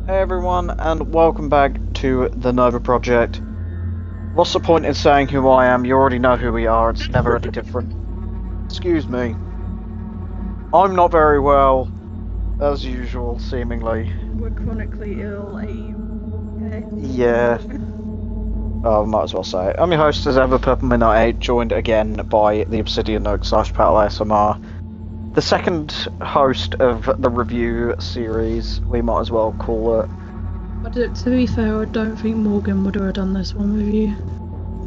Hey everyone, and welcome back to the Nova Project. What's the point in saying who I am? You already know who we are, it's never any different. Excuse me. I'm not very well, as usual, seemingly. We're chronically ill, okay? Yeah. Oh, might as well say it. I'm your host as ever, Purple Midnight 8, joined again by the Obsidian Nook / Paddle ASMR. The second host of the review series, we might as well call it. But to be fair, I don't think Morgan would have done this one with you.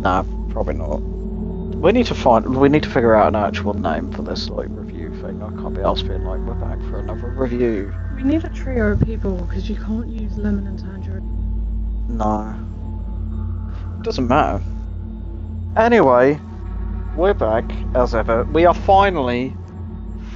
Nah, probably not. We need to figure out an actual name for this review thing. I can't be asked being like, we're back for another review. We need a trio of people because you can't use lemon and tangerine. No. Doesn't matter. Anyway, we're back as ever. We are finally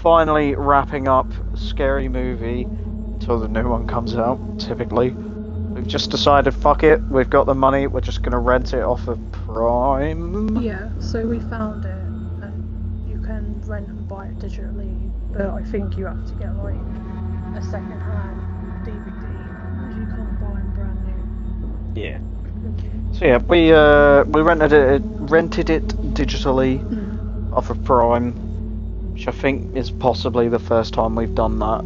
wrapping up Scary Movie until the new one comes out, typically. We've just decided, fuck it, we've got the money, we're just gonna rent it off of Prime. Yeah, so we found it, and you can rent and buy it digitally, but I think you have to get like a second-hand DVD, because you can't buy them brand new. Yeah. So yeah, we rented it digitally off of Prime. Which I think is possibly the first time we've done that.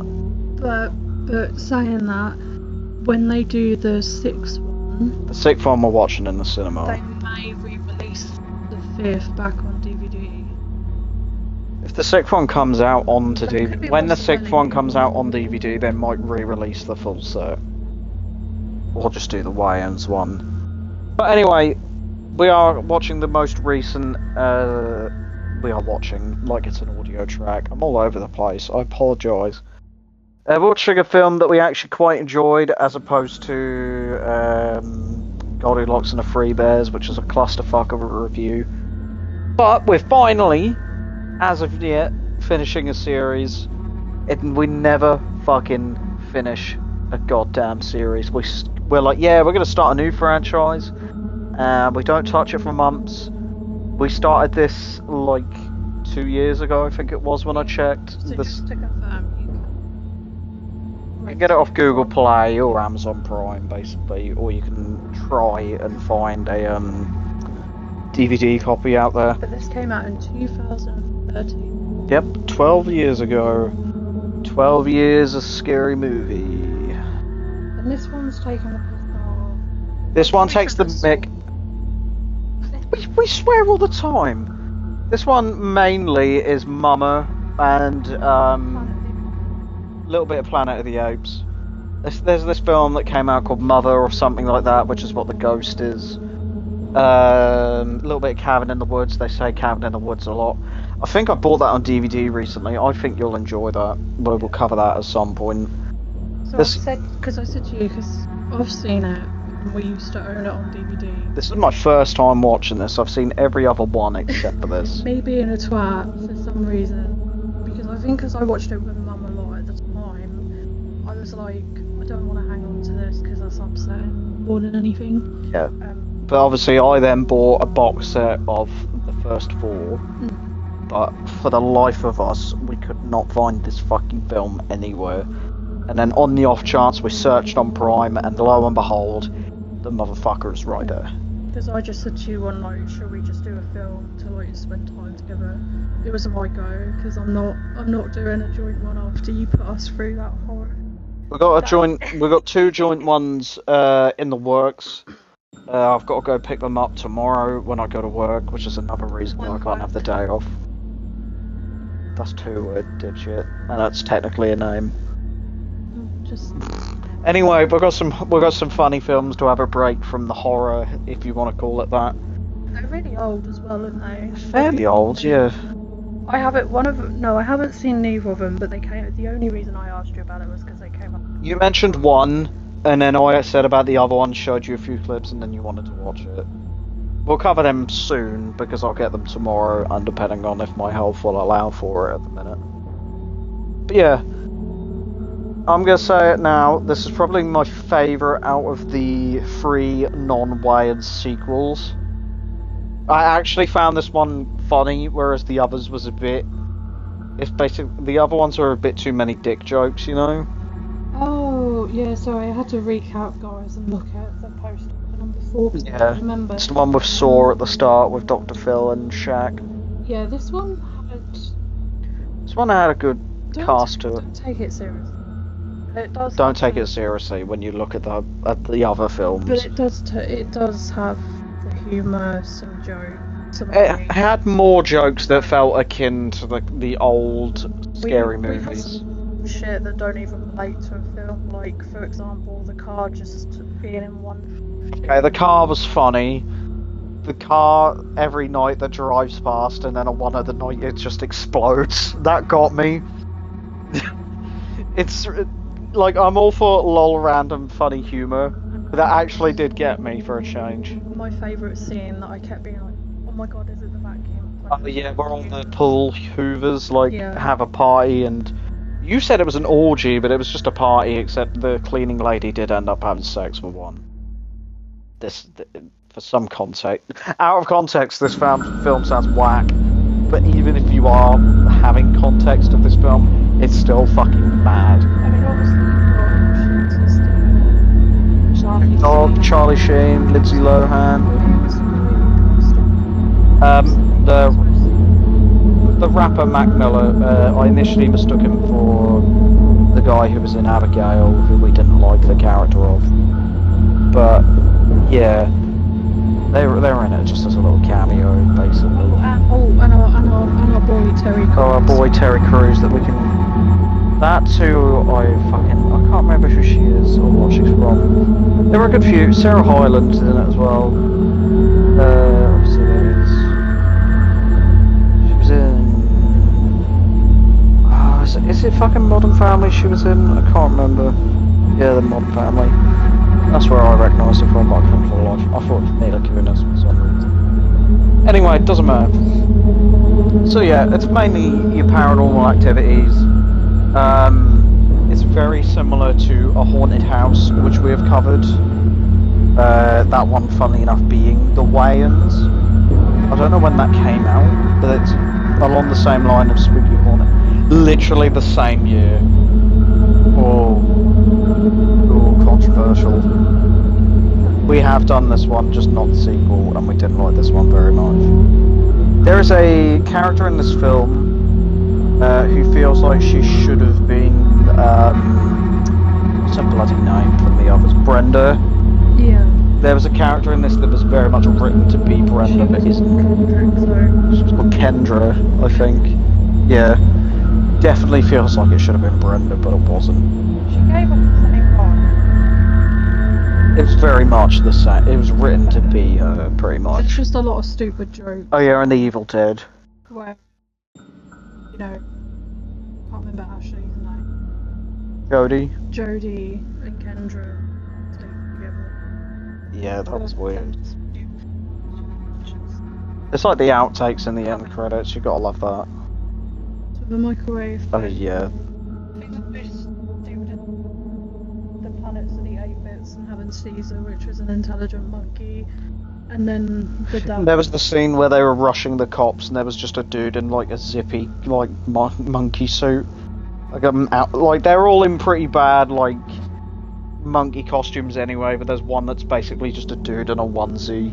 But saying that, when they do the sixth one... The sixth one we're watching in the cinema. They may re-release the fifth back on DVD. If the sixth one comes out onto DVD... When the sixth one comes out on DVD, they might re-release the full set. Or just do the Wayans one. But anyway, we are watching the most recent... we are watching like it's an audio track. I'm all over the place. I apologise. We're watching a film that we actually quite enjoyed, as opposed to Goldilocks and the Three Bears, which is a clusterfuck of a review. But we're finally, as of yet, finishing a series. We never fucking finish a goddamn series. We're like, yeah, we're gonna start a new franchise. We don't touch it for months. We started this like 2 years ago, I think it was when I checked. So just to confirm, you can get it off Google Play or Amazon Prime, basically, or you can try and find a DVD copy out there. But this came out in 2013. Yep, 12 years ago. 12 years of Scary Movie. And this one's taken the piss. This one takes the mick. We swear all the time. This one mainly is Mama and a little bit of Planet of the Apes. There's this film that came out called Mother or something like that, which is what the ghost is. A little bit of Cabin in the Woods. They say Cabin in the Woods a lot. I think I bought that on DVD recently. I think you'll enjoy that. We'll cover that at some point. So I said to you, because I've seen it. We used to own it on DVD. This is my first time watching this. I've seen every other one except for this. Me being a twat for some reason, because I think because I watched it with Mum a lot at the time, I was like, I don't want to hang on to this because that's upsetting more than anything. Yeah. But obviously I then bought a box set of the first four. But for the life of us, we could not find this fucking film anywhere. And then on the off chance, we searched on Prime, and lo and behold, the motherfucker's right there. Because I just said to you one night, should we just do a film to like spend time together? It was my go, because I'm not doing a joint one after you put us through that horror. We got two joint ones in the works. I've got to go pick them up tomorrow when I go to work, which is another reason why I can't have the day off. That's 2 words, dipshit, and that's technically a name. Anyway, we've got some funny films to have a break from the horror, if you want to call it that. They're really old as well, aren't they? Fairly old, yeah. I haven't seen neither of them, but they came. The only reason I asked you about it was because they came up. You mentioned one, and then I said about the other one, showed you a few clips, and then you wanted to watch it. We'll cover them soon, because I'll get them tomorrow, and depending on if my health will allow for it at the minute. But yeah. I'm going to say it now, this is probably my favourite out of the 3 non-Wayans sequels. I actually found this one funny, whereas the others was a bit... It's basically... The other ones are a bit too many dick jokes, you know? Oh, Oh, yeah, sorry, I had to recap, guys, and look at the poster for number 4. Yeah. Remember. It's the one with Saw at the start with Dr. Phil and Shaq. Yeah, this one had... This one had a good cast to it. Don't take it seriously. It does Don't take have it seriously when you look at the other films. But it does have the humour, some jokes. It had more jokes that felt akin to the old scary We've had movies. some shit that don't even relate to a film, like, for example, the car just being in one... Okay, the car was funny. The car, every night that drives past, and then on one other night it just explodes. That got me. It's... Like, I'm all for lol random funny humour, but that actually did get me for a change. My favourite scene that I kept being like, oh my god, is it the vacuum? Oh yeah, we're on the pool hoovers, like, Yeah. have a party, and you said it was an orgy, but it was just a party, except the cleaning lady did end up having sex with one. For some context, out of context, this film sounds whack, but even if you are having context of this film, it's still fucking mad. I mean, obviously, you've got Charlie Dog, Charlie Sheen, Lindsay Lohan. The rapper Mac Miller, I initially mistook him for the guy who was in Abigail, who we didn't like the character of. But yeah, they were in it just as a little cameo, basically. And our boy Terry Crews. Our boy Terry Crews, that we can. That's who I can't remember who she is or what she's from. There were a good few. Sarah Hyland's in it as well. Obviously there is. She was in. Is it fucking Modern Family she was in? I can't remember. Yeah, the Modern Family. That's where I recognise her from, but I couldn't for life. I thought it was Mila Kunis for some reason. Anyway, it doesn't matter. So yeah, it's mainly your paranormal activities. It's very similar to A Haunted House, which we have covered. That one, funnily enough, being The Wayans. I don't know when that came out, but it's along the same line of Spooky Haunted. Literally the same year. Oh, controversial. We have done this one, just not the sequel, and we didn't like this one very much. There is a character in this film who feels like she should have been, what's her bloody name from the others? Brenda? Yeah. There was a character in this that was very much written to be Brenda, but isn't. She was called Kendra, I think. Yeah. Definitely feels like it should have been Brenda, but it wasn't. She gave up the same part. It was very much the same. It was written to be her, pretty much. It's just a lot of stupid jokes. Oh yeah, and The Evil Dead. Where, you know, can't remember Ashley's name. Jodie and Kendra stay together. Yeah, that was weird. It's like the outtakes in the end credits. You gotta love that. So the microwave. Oh yeah. The planets of the 8-bits and having Caesar, which was an intelligent monkey, and then the dad. There was the scene where they were rushing the cops, and there was just a dude in like a zippy like monkey suit. Like they're all in pretty bad like monkey costumes anyway, but there's one that's basically just a dude in a onesie.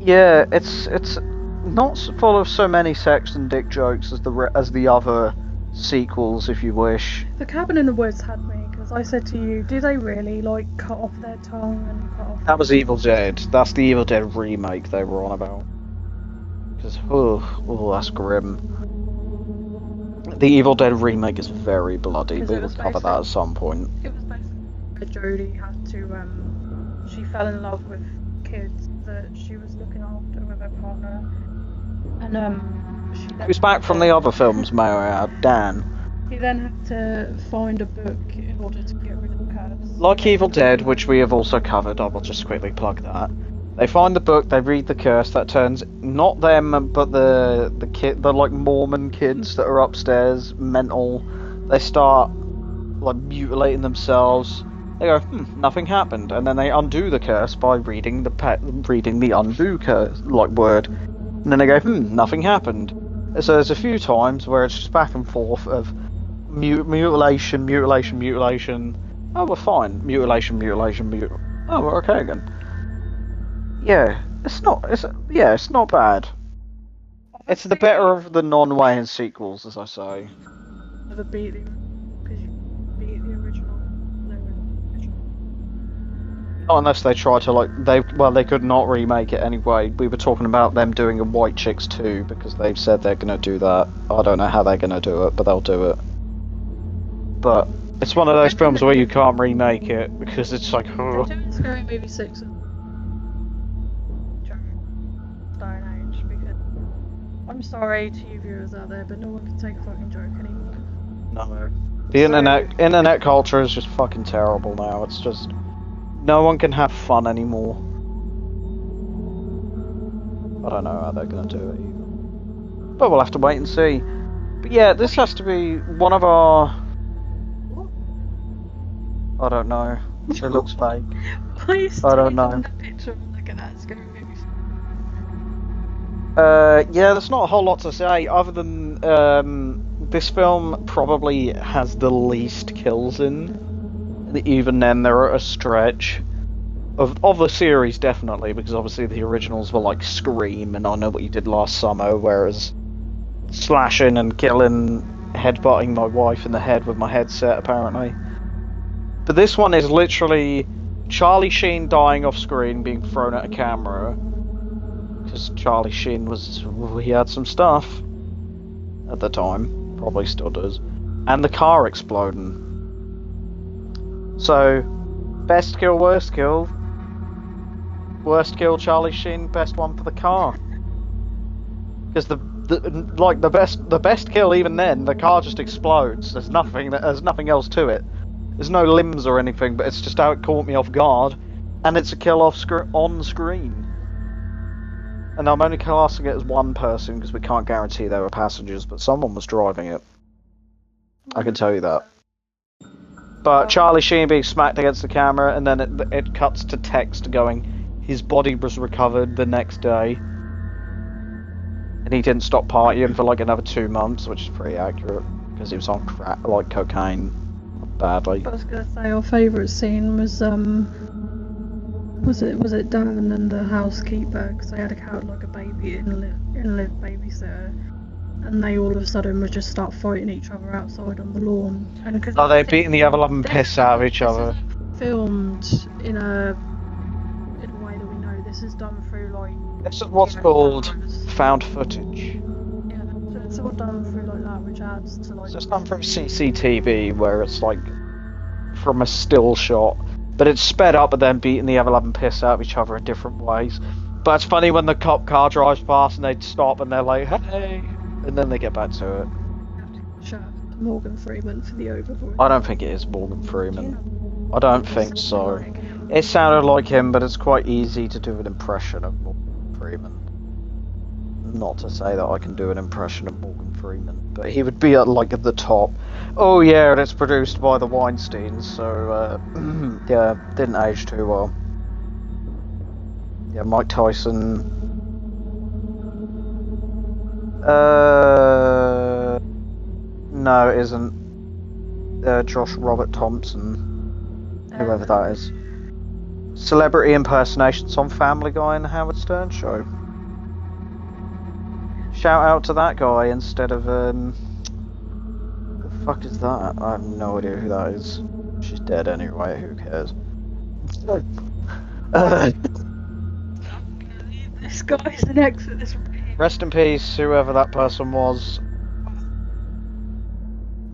Yeah, it's not full of so many sex and dick jokes as the other sequels, if you wish. The Cabin in the Woods had me, because I said to you, do they really like cut off their tongue and cut off? That was Evil Dead. That's the Evil Dead remake they were on about. Because that's grim. The Evil Dead remake is very bloody. We will cover that at some point. It was basically Jodie had to, she fell in love with kids that she was looking after with her partner. And, she Who's back from the other films, may I add? Dan. He then had to find a book in order to get rid of the curse. Like Evil Dead, which we have also covered, I will just quickly plug that. They find the book, they read the curse, that turns not them, but the like Mormon kids that are upstairs, mental. They start like mutilating themselves. They go, nothing happened, and then they undo the curse by reading the undo curse like word, and then they go, nothing happened. So there's a few times where it's just back and forth of mutilation, mutilation, mutilation. Oh, we're fine. Mutilation, mutilation, oh, we're okay again. Yeah, it's not. It's not bad. It's the better of the non-Wayne sequels, as I say. The beating, because you beat the original. Not unless they try to they could not remake it anyway. We were talking about them doing a White Chicks 2 because they've said they're gonna do that. I don't know how they're gonna do it, but they'll do it. But it's one of those films where you can't remake it because it's like, oh. They're doing Scary Movie 6 and Stone Age because I'm sorry to you viewers out there, but no one can take a fucking joke anymore. No. The internet culture is just fucking terrible now. It's just no one can have fun anymore. I don't know how they're gonna do it either. But we'll have to wait and see. But yeah, this has to be one of our... I don't know. It looks fake. I don't know. Picture of looking at Scary Movies. Yeah, there's not a whole lot to say other than this film probably has the least kills in. Even then, they're at a stretch of the series, definitely, because obviously the originals were like Scream and I Know What You Did Last Summer, whereas slashing and killing, headbutting my wife in the head with my headset, apparently. But this one is literally Charlie Sheen dying off screen, being thrown at a camera, because Charlie Sheen he had some stuff at the time, probably still does, and the car exploding. So, best kill, worst kill. Worst kill, Charlie Sheen. Best one for the car. Because the best kill, even then, the car just explodes. There's nothing else to it. There's no limbs or anything, but it's just how it caught me off guard, and it's a kill on screen. And I'm only classing it as one person because we can't guarantee there were passengers, but someone was driving it. I can tell you that. But Charlie Sheen being smacked against the camera, and then it cuts to text going, his body was recovered the next day. And he didn't stop partying for like another 2 months, which is pretty accurate, because he was on crack, like cocaine, badly. I was gonna say our favourite scene was was it Dan and the housekeeper, because they had a cat like a baby in-live babysitter. And they all of a sudden would just start fighting each other outside on the lawn. And oh, they're beating the ever-loving piss out of each other. Filmed in a way that we know. This is done through like... This is what's called found footage. Yeah, so it's all done through like that, which adds to like... So it's done through CCTV, where it's like from a still shot. But it's sped up and then beating the ever-loving piss out of each other in different ways. But it's funny when the cop car drives past and they stop and they're like, hey... And then they get back to it. Shout out to Morgan Freeman for the overvoice. I don't think it is Morgan Freeman. I don't think so. It sounded like him, but it's quite easy to do an impression of Morgan Freeman. Not to say that I can do an impression of Morgan Freeman, but he would be at the top. Oh yeah, and it's produced by the Weinsteins, so yeah, didn't age too well. Yeah, Mike Tyson. No, it isn't. Josh Robert Thompson, whoever that is. Celebrity impersonations on Family Guy and the Howard Stern Show. Shout out to that guy instead of the fuck is that? I have no idea who that is. She's dead anyway. Who cares? This guy's an exit. Rest in peace, whoever that person was.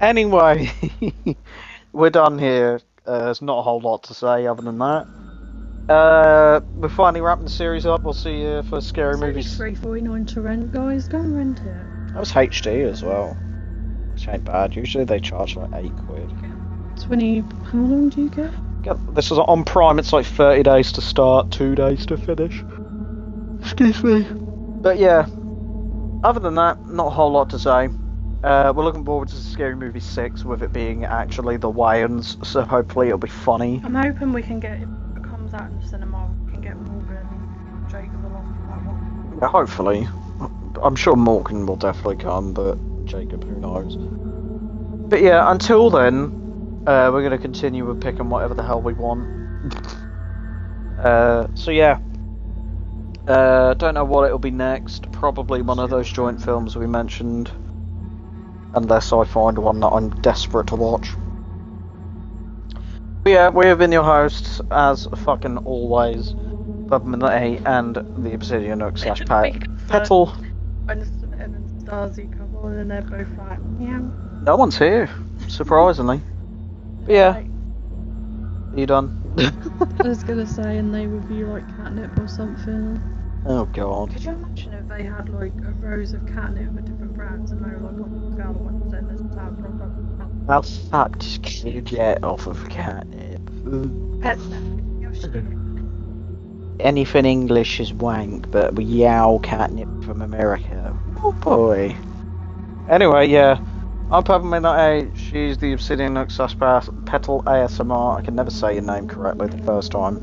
Anyway, we're done here. There's not a whole lot to say other than that. We're finally wrapping the series up. We'll see you for Scary Movies. It's $3.49 to rent, guys. Go and rent it. That was HD as well, which ain't bad. Usually they charge like £8. 20. How long do you get? This is on Prime. It's like 30 days to start, 2 days to finish. Excuse me. But yeah, other than that, not a whole lot to say. We're looking forward to Scary Movie 6, with it being actually the Wayans, so hopefully it'll be funny. I'm hoping we can get, if it comes out in the cinema, we can get Morgan and Jacob along for that one. Yeah, hopefully. I'm sure Morgan will definitely come, but Jacob, who knows. But yeah, until then, we're going to continue with picking whatever the hell we want. So yeah. Don't know what it'll be next. Probably one of those joint films we mentioned. Unless I find one that I'm desperate to watch. But yeah, we have been your hosts, as fucking always. Bubman and the Obsidian Nook / Petal. When Smitten and Starzy come on and they're both like, meow. No one's here, surprisingly. But yeah. Like, Are you done? I was gonna say, and they review like catnip or something. Oh god. Could you imagine if they had like a rows of catnip with different brands and they were like, oh, the other ones in this tab, How fucked can you get off of catnip? Pets you're stupid. Anything English is wank, but we yow catnip from America. Oh boy. Anyway, yeah. I'm Peppermint. She's the Obsidian Nook / Petal ASMR. I can never say your name correctly the first time.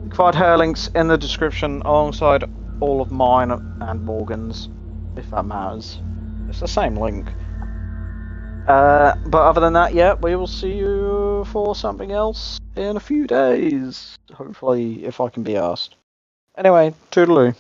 You can find her links in the description alongside all of mine and Morgan's, if that matters. It's the same link. But other than that, yeah, we will see you for something else in a few days. Hopefully, if I can be asked. Anyway, toodaloo.